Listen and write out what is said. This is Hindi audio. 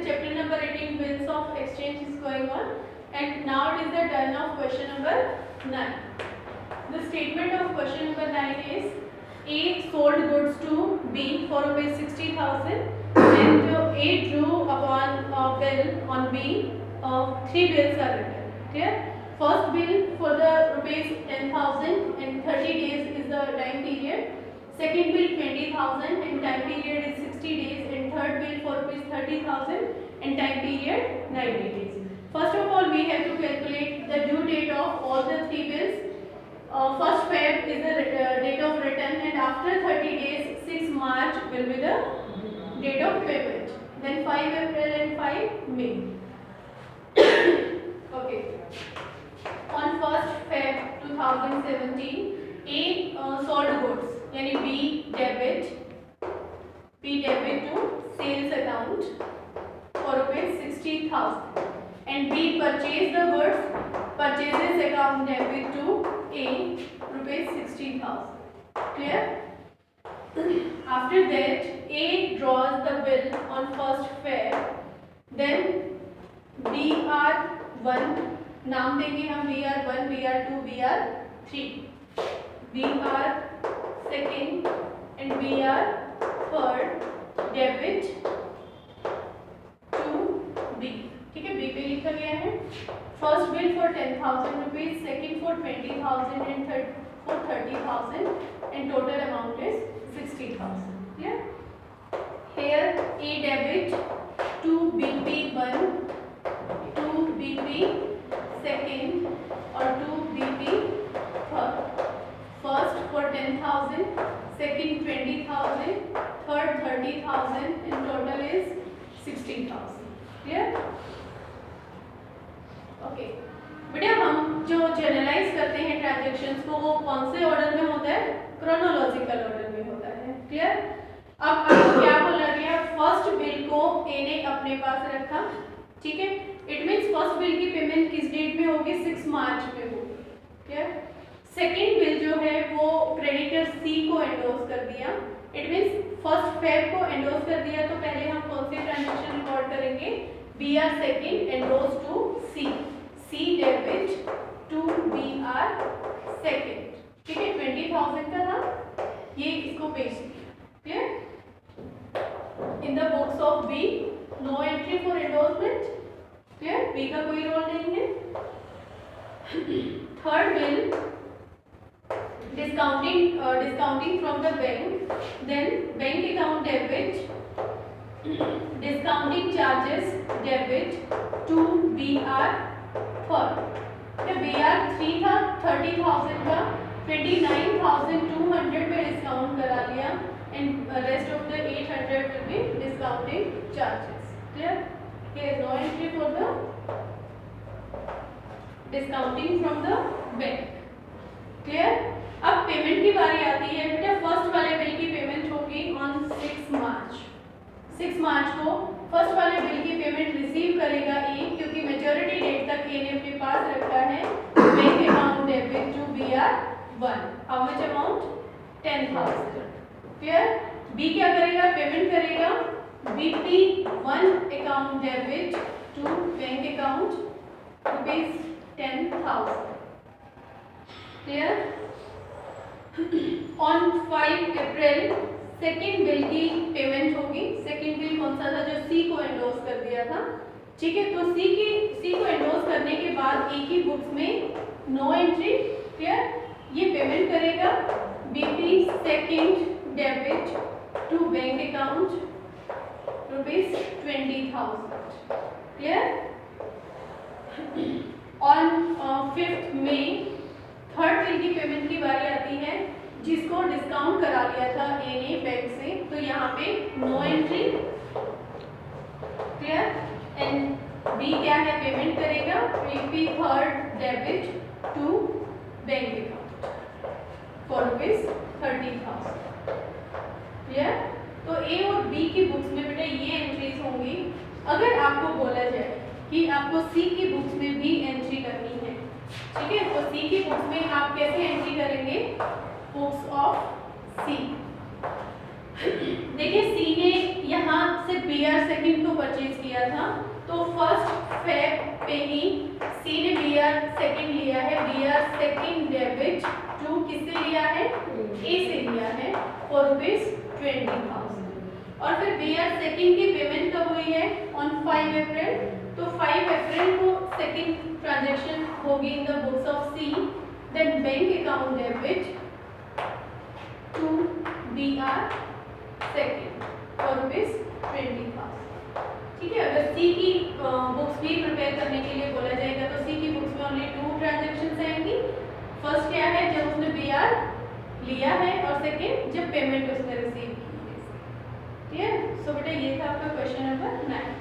chapter number 18 bills of exchange is going on, and now it is the turn of question number 9. The statement of question number 9 is A sold goods to B for rupees 60,000 and A drew upon a bill on B. 3 bills are written. Clear? First bill for the rupees 10,000 and 30 days is the time period. Second bill 20,000 and time period is 60 days, and third bill for rupees 30,000 and time period 90 days. First of all, we have to calculate the due date of all the 3 bills. First Feb is the date of return, and after 30 days 6 March will be the date of payment. Then 5 April and 5 May. Okay. On 1st Feb 2017, A sold goods, यानी B debit to sales account for rupees 60,000, and B purchased the goods, purchases account debit to A rupees 16,000. Clear? After that, A draws the bill on 1st Feb. Then BR1 नाम देंगे हम, BR1, BR2, BR3, BR second and BR third debit to B. ठीक है, B पे लिखा गया है. First bill for 10,000 rupees, second for 20,000 and third for 30,000, and total amount is 60,000. Yeah. Here A debit to BP1, to BP second or to BP third. First for 10,000, second 20,000, third 30,000, and total is 60,000. Clear? Okay बेटा, हम जो जनरलाइज करते हैं ट्रांजैक्शंस को, वो कौन से ऑर्डर में होता है? क्रोनोलॉजिकल ऑर्डर में होता है. क्लियर? अब आपको क्या बोला गया? फर्स्ट बिल को ए ने अपने पास रखा. ठीक है, इट मींस फर्स्ट बिल की पेमेंट किस डेट में होगी? 6 मार्च में होगी. क्लियर? सेकेंड बिल जो है वो क्रेडिटर सी को एंडोर्स कर दिया. इट मींस फर्स्ट फेब को एंडोर्स कर दिया. तो पहले हम कौन से ट्रांजैक्शन रिकॉर्ड करेंगे? B R second endorse to C, C debit to B R second. ठीक है, 20,000 का था, ये इसको पेश किया. Clear? In the books of B no entry for endorsement. Clear? B का कोई रोल नहीं है. Third bill discounting from the bank, then bank account debit, discounting charges debit to BR third. BR3 था 30,000 का, 29,200 पे डिस्काउंट करा लिया, and rest of the 800 will be discounting charges. Clear? Here is no entry for the discounting from the bank. Clear? अब पेमेंट की बारी आती है बेटा. फर्स्ट वाले बिल की पेमेंट होगी ऑन 6 मार्च. 6 मार्च को फर्स्ट वाले बिल की पेमेंट रिसीव करेगा ए, क्योंकि मेजॉरिटी डेट तक ए ने अपने पास रखा है bank account debit to BR1. How much amount? 10,000. Clear? B क्या करेगा? पेमेंट करेगा BP1 account debit to bank account rupees 10,000. Clear? On 5 April second bill की पेमेंट होगी. सेकेंड बिल कौन सा था? जो सी को एंडोर्स कर दिया था. ठीक है, तो सी को एंडोर्स करने के बाद ए की बुक्स में नो एंट्री. क्लियर? ये पेमेंट करेगा BP second debit to bank account rupees 20,000. Clear? On 5th May third bill की पेमेंट की बारी आती है, जिसको डिस्काउंट करा लिया था ए ने बैंक से, तो यहाँ पे no entry. Clear? And B क्या है? पेमेंट करेगा BP third debit to bank account for rupees 30,000. Clear? तो ए और बी की बुक्स में बेटा ये एंट्रीज होंगी. अगर आपको बोला जाए कि आपको सी की बुक्स में भी एंट्री करनी है, ठीक है, तो सी की बुक्स में आप कैसे एंट्री करेंगे? बुक्स ऑफ सी. देखिए सी ने यहाँ से BR सेकेंड को परचेज किया किया था, तो फर्स्ट फेब पे ही सी ने BR सेकंड लिया है, BR सेकंड डेबिट टू किससे लिया है, ए से लिया है फॉर ₹20,000। और फिर BR सेकंड की पेमेंट कब हुई है, ऑन 5 अप्रैल। तो 5 अप्रैल को सेकंड ट्रांजैक्शन होगी in the books of C, then bank account debit to BR second for ₹20,000। ठीक है, अगर सी की बुक्स भी प्रिपेयर करने के लिए बोला जाएगा तो सी की बुक्स में ओनली 2 ट्रांजैक्शंस आएंगी। फर्स्ट क्या है, जब उसने BR लिया है, और सेकंड जब पेमेंट उसने रिसीव की है। ठीक है, सो बेटा ये था आपका क्वेश्चन नंबर 9।